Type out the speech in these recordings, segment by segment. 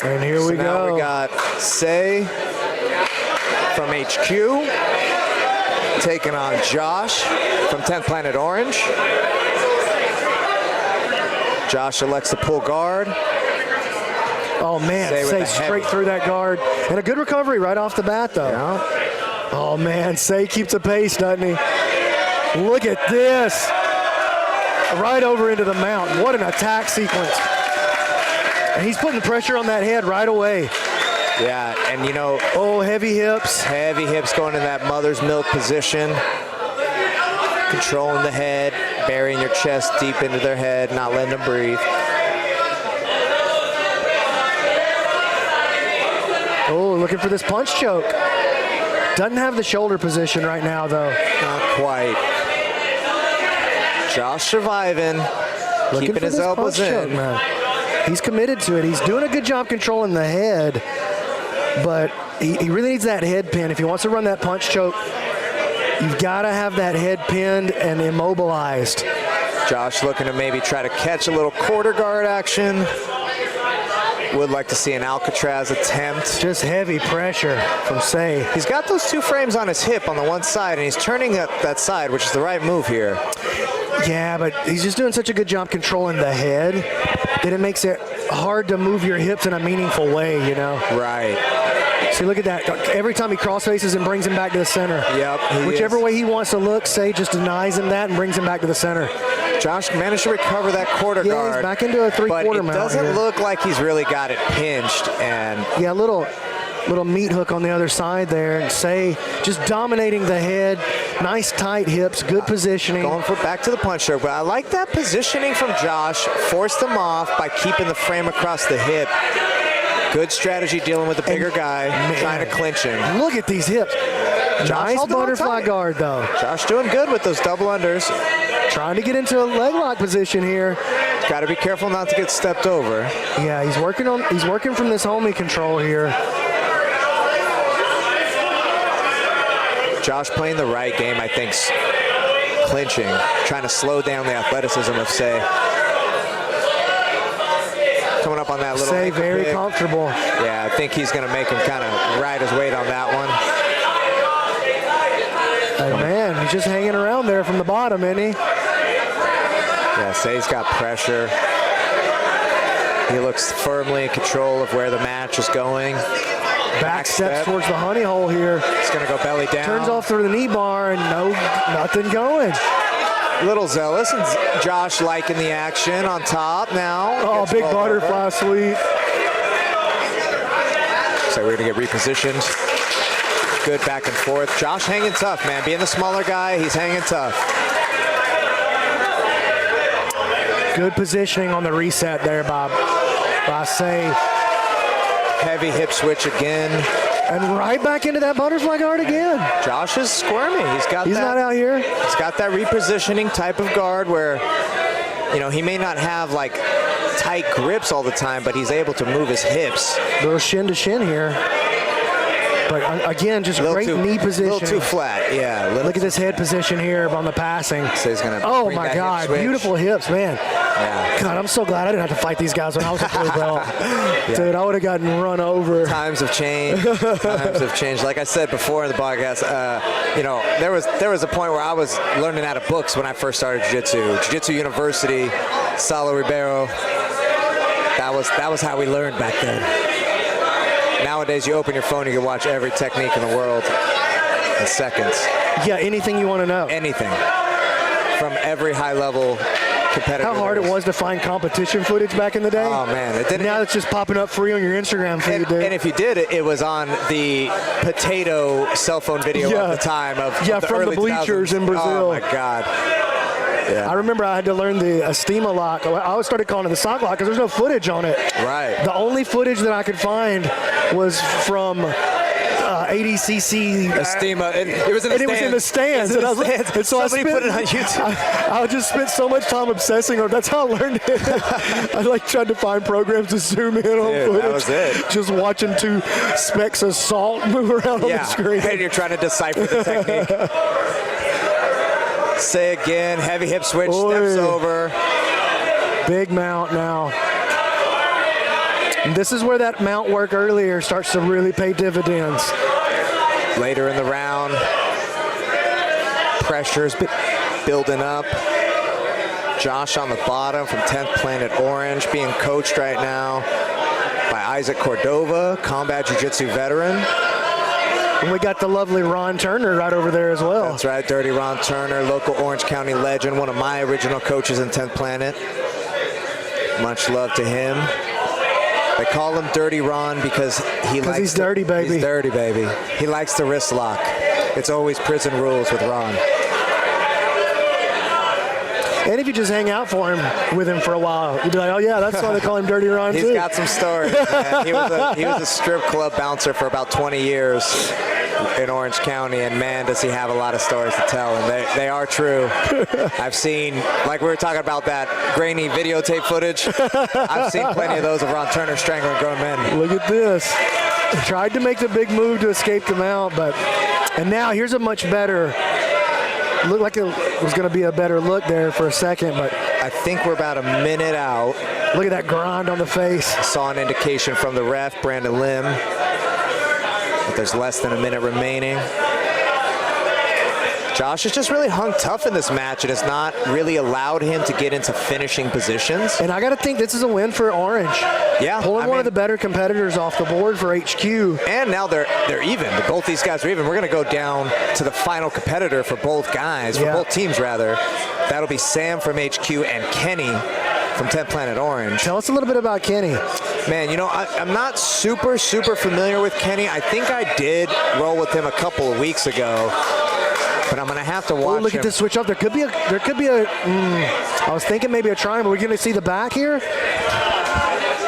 And here we go. Now we got Se from HQ taking on Josh from 10th Planet Orange. Josh elects to pull guard. Oh man, Se straight through that guard. And a good recovery right off the bat though. Yeah. Oh man, Se keeps the pace, doesn't he? Look at this. Right over into the mount. What an attack sequence. And he's putting pressure on that head right away. Yeah, and you know. Oh, heavy hips. Heavy hips going in that mother's milk position. Controlling the head, burying your chest deep into their head, not letting them breathe. Oh, looking for this punch choke. Doesn't have the shoulder position right now, though. Not quite. Josh surviving, looking keeping his elbows in. Choke, man. He's committed to it. He's doing a good job controlling the head, but he really needs that head pin. If he wants to run that punch choke, you've got to have that head pinned and immobilized. Josh looking to maybe try to catch a little quarter guard action. Would like to see an Alcatraz attempt. Just heavy pressure from Se. He's got those two frames on his hip on the one side, and he's turning that side, which is the right move here. Yeah, but he's just doing such a good job controlling the head that it makes it hard to move your hips in a meaningful way, you know? Right. See, look at that. Every time he cross faces and brings him back to the center. Yep. Whichever way he wants to look, Se just denies him that and brings him back to the center. Josh managed to recover that quarter guard. He's back into a three-quarter mount. But it doesn't look like he's really got it pinched. And yeah, little meat hook on the other side there. And Se just dominating the head. Nice tight hips, good positioning. Going for back to the punch choke. But I like that positioning from Josh. Forced him off by keeping the frame across the hip. Good strategy dealing with the bigger guy, trying to clinch him. Look at these hips. Josh nice butterfly guard, though. Josh doing good with those double unders. Trying to get into a leg lock position here. Got to be careful not to get stepped over. Yeah, he's working from this homie control here. Josh playing the right game, I think, clinching, trying to slow down the athleticism of Se. Coming up on that little Se very pick. comfortable. Yeah, I think he's going to make him kind of ride his weight on that one. Hey, man, he's just hanging around there from the bottom, isn't he? Yeah, Se's got pressure. He looks firmly in control of where the match is going. Back steps towards the honey hole here. He's going to go belly down. Turns off through the knee bar and nothing going. Little zealous, and Josh liking the action on top now. Oh, big butterfly sweep. So we're going to get repositioned. Good back and forth. Josh hanging tough, man. Being the smaller guy, he's hanging tough. Good positioning on the reset there by Se. Heavy hip switch again. And right back into that butterfly guard again. Josh is squirming. He's not out here. He's got that repositioning type of guard where, you know, he may not have like tight grips all the time, but he's able to move his hips. Little shin to shin here. But again, just great knee position. A little too flat, yeah. Look at this head position here on the passing. So he's gonna oh my God, beautiful hips, man. Yeah. God, I'm so glad I didn't have to fight these guys when I was a blue belt. Yeah. Dude, I would have gotten run over. Times have changed. Times have changed. Like I said before in the podcast, you know, there was a point where I was learning out of books when I first started jiu-jitsu. Jiu-Jitsu University, Salo Ribeiro. That was how we learned back then. Nowadays, you open your phone, you can watch every technique in the world in seconds. Yeah, anything you want to know. Anything. From every high-level competitor. How hard it was to find competition footage back in the day. Oh, man. It didn't, now it's just popping up free on your Instagram feed, dude. And if you did, it was on the potato cell phone video of the time. Of the from early the bleachers 2000s. in Brazil. Oh, my God. Yeah. I remember I had to learn the Estima lock. I always started calling it the sock lock because there's no footage on it. Right. The only footage that I could find was from ADCC. Estima. It was in the and stands. it was in the stands. And so somebody put it on YouTube. I just spent so much time obsessing on. That's how I learned it. I like tried to find programs to zoom in on footage. That was it. Just watching 2 specks of salt move around on the screen. And you're trying to decipher the technique. Say again, heavy hip switch, steps over. Big mount now. And this is where that mount work earlier starts to really pay dividends. Later in the round, pressure's building up. Josh on the bottom from 10th Planet Orange, being coached right now by Isaac Cordova, combat jiu-jitsu veteran. And we got the lovely Ron Turner right over there as well. That's right, Dirty Ron Turner, local Orange County legend, one of my original coaches in 10th Planet. Much love to him. They call him Dirty Ron because he's dirty, baby. He's dirty, baby. He likes the wrist lock. It's always prison rules with Ron. And if you just hang out with him for a while, you'd be like, oh yeah, that's why they call him Dirty Ron too. He's got some stories, man. He was a strip club bouncer for about 20 years in Orange County, and man, does he have a lot of stories to tell, and they are true. I've seen, like we were talking about that grainy videotape footage, I've seen plenty of those of Ron Turner strangling grown men. Look at this. Tried to make the big move to escape the mount, and now here's a much better, looked like it was going to be a better look there for a second, but I think we're about a minute out. Look at that grind on the face. Saw an indication from the ref, Brandon Lim, that there's less than a minute remaining. Josh has just really hung tough in this match and has not really allowed him to get into finishing positions. And I got to think this is a win for Orange. Yeah. Pulling one of the better competitors off the board for HQ. And now they're even. Both these guys are even. We're going to go down to the final competitor for both guys, for both teams rather. That'll be Sam from HQ and Kenny from 10th Planet Orange. Tell us a little bit about Kenny. Man, you know, I'm not super familiar with Kenny. I think I did roll with him a couple of weeks ago. But I'm gonna have to watch. Oh, look at this switch up. There could be a. I was thinking maybe a triangle. We're gonna see the back here.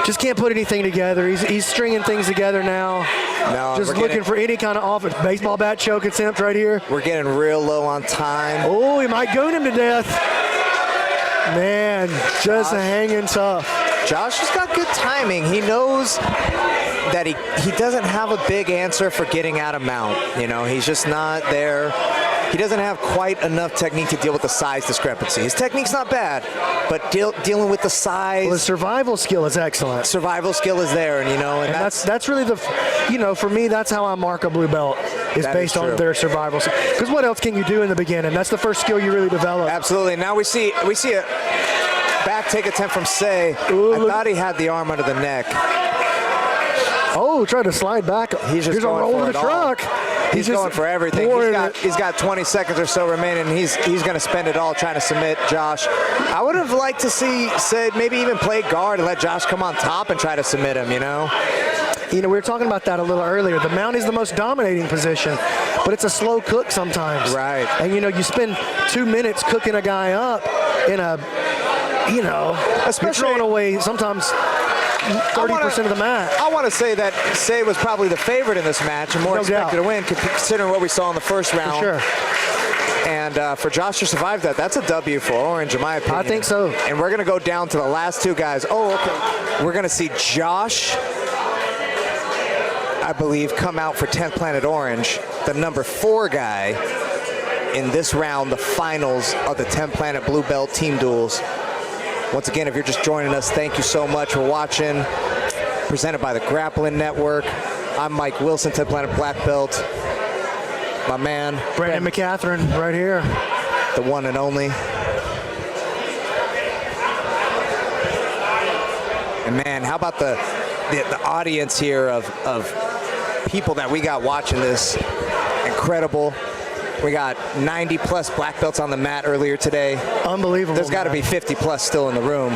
Just can't put anything together. He's stringing things together now. No, just looking for any kind of offense. Baseball bat choke attempt right here. We're getting real low on time. Oh, he might goon him to death. Man, just hanging tough. Josh has got good timing. He knows that he doesn't have a big answer for getting out of mount. You know, he's just not there. He doesn't have quite enough technique to deal with the size discrepancy. His technique's not bad, but dealing with the size. Well, the survival skill is excellent. Survival skill is there, and you know, and that's really for me, that's how I mark a blue belt, is based on their survival skill. Because what else can you do in the beginning? That's the first skill you really develop. Absolutely. Now we see a back take attempt from Se. I thought he had the arm under the neck. Oh, tried to slide back. He's just going roll for the truck. He's going for everything. He's got 20 seconds or so remaining. He's going to spend it all trying to submit Josh. I would have liked to see Sid maybe even play guard and let Josh come on top and try to submit him, you know? You know, we were talking about that a little earlier. The mount is the most dominating position, but it's a slow cook sometimes. Right. And, you know, you spend 2 minutes cooking a guy up in a, you know, especially throwing away sometimes 30% of the match. I want to say that Se was probably the favorite in this match and more expected to win, considering what we saw in the first round. For sure. And for Josh to survive that, that's a W for Orange, in my opinion. I think so. And we're going to go down to the last two guys. Oh, okay. We're going to see Josh, I believe, come out for 10th Planet Orange, the number 4 guy in this round, the finals of the 10th Planet Blue Belt Team Duels. Once again, if you're just joining us, thank you so much for watching. Presented by the Grappling Network. I'm Mike Wilson, 10th Planet Black Belt. My man, Brandon McCatherine, right here. The one and only. And man, how about the audience here of people that we got watching this? Incredible. We got 90+ black belts on the mat earlier today. Unbelievable. There's got to be 50+ still in the room.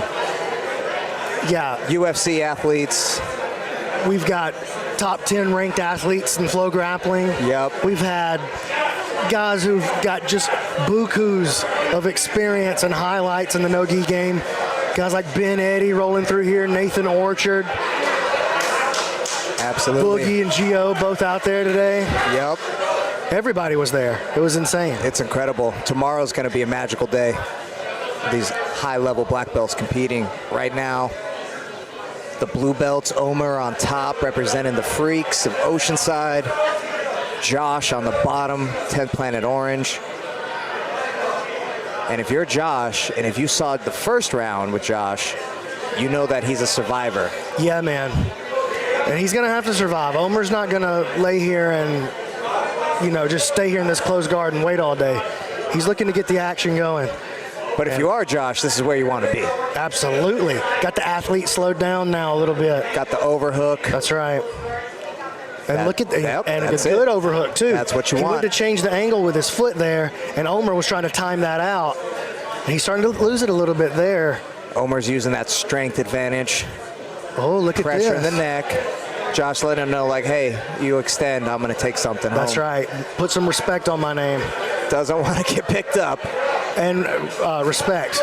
Yeah. UFC athletes. We've got top 10 ranked athletes in flow grappling. Yep. We've had guys who've got just bukus of experience and highlights in the no-gi game. Guys like Ben Eddy rolling through here, Nathan Orchard. Absolutely. Boogie and Gio both out there today. Yep. Everybody was there. It was insane. It's incredible. Tomorrow's going to be a magical day. These high-level black belts competing right now. The blue belts, Omer on top, representing the Freaks of Oceanside. Josh on the bottom, 10th Planet Orange. And if you're Josh, and if you saw the first round with Josh, you know that he's a survivor. Yeah, man. And he's going to have to survive. Omer's not going to lay here and, just stay here in this closed guard and wait all day. He's looking to get the action going. But if you are Josh, this is where you want to be. Absolutely. Got the athlete slowed down now a little bit. Got the overhook. That's right. And look at yep, and a good overhook too. That's what you want. He want. went to change the angle with his foot there, and Omer was trying to time that out. And he's starting to lose it a little bit there. Omer's using that strength advantage. Oh, look at this. Pressure in the neck. Josh let him know, like, hey, you extend, I'm going to take something home. That's right. Put some respect on my name. Doesn't want to get picked up. And respect.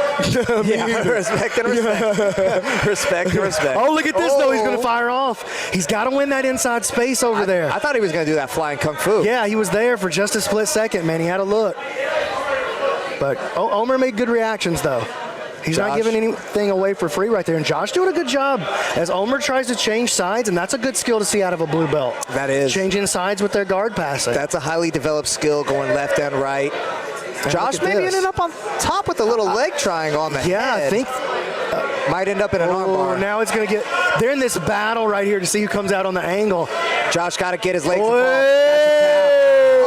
Yeah, respect and respect. Respect and respect. Oh, look at this, though. He's going to fire off. He's got to win that inside space over there. I thought he was going to do that flying kung fu. Yeah, he was there for just a split second, man. He had a look. But Omer made good reactions, though. He's not giving anything away for free right there. And Josh doing a good job as Omer tries to change sides, and that's a good skill to see out of a blue belt. That is. Changing sides with their guard passing. That's a highly developed skill, going left and right. And Josh maybe ended up on top with a little leg triangle on the head. Yeah, I think. Might end up in an armbar. Now it's going to get. They're in this battle right here to see who comes out on the angle. Josh got to get his legs involved.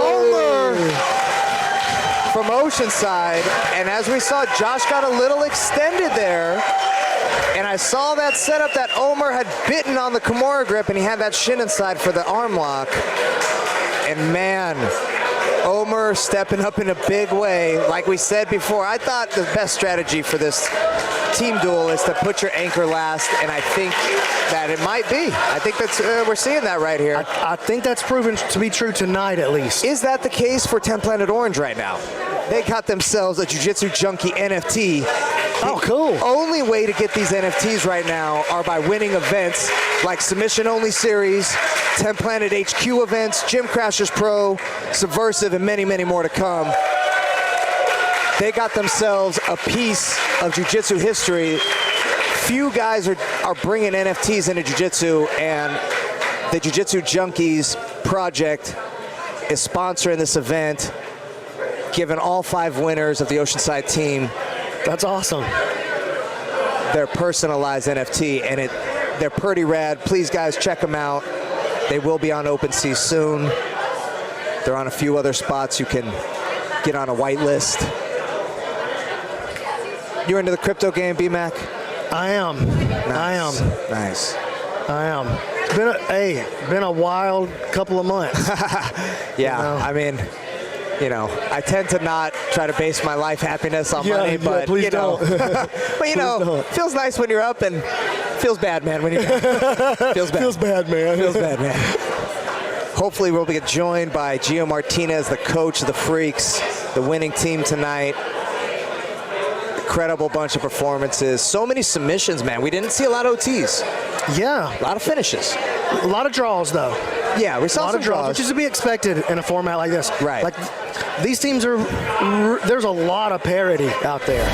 Omer from Oceanside. And as we saw, Josh got a little extended there. And I saw that setup that Omer had bitten on the Kimura grip, and he had that shin inside for the arm lock. And man, Omer stepping up in a big way. Like we said before, I thought the best strategy for this team duel is to put your anchor last, and I think that it might be. I think that's we're seeing that right here. I think that's proven to be true tonight, at least. Is that the case for 10 Planet Orange right now? They got themselves a Jiu Jitsu Junkie NFT. Oh, cool. The only way to get these NFTs right now are by winning events like Submission Only Series, 10 Planet HQ events, Gym Crashers Pro, Subversive, and many, many more to come. They got themselves a piece of jiu-jitsu history. Few guys are bringing NFTs into jiu-jitsu, and the Jiu-Jitsu Junkies project is sponsoring this event, giving all 5 winners of the Oceanside team. That's awesome. Their personalized NFT, and they're pretty rad. Please, guys, check them out. They will be on OpenSea soon. They're on a few other spots. You can get on a whitelist. You into the crypto game, B-Mac? I am. Nice. I am. Nice. I am. It's been a wild couple of months. Yeah, I mean, I tend to not try to base my life happiness on money, but please don't. but it feels nice when you're up, and feels bad, man, when you're down. Feels bad. Feels bad, man. Feels bad, man. Hopefully we'll be joined by Gio Martinez, the coach of the Freaks, the winning team tonight. Incredible bunch of performances. So many submissions, man. We didn't see a lot of OTs. Yeah. A lot of finishes. A lot of draws, though. Yeah, we saw a lot some of draws, which is to be expected in a format like this. Right. Like, these teams there's a lot of parity out there.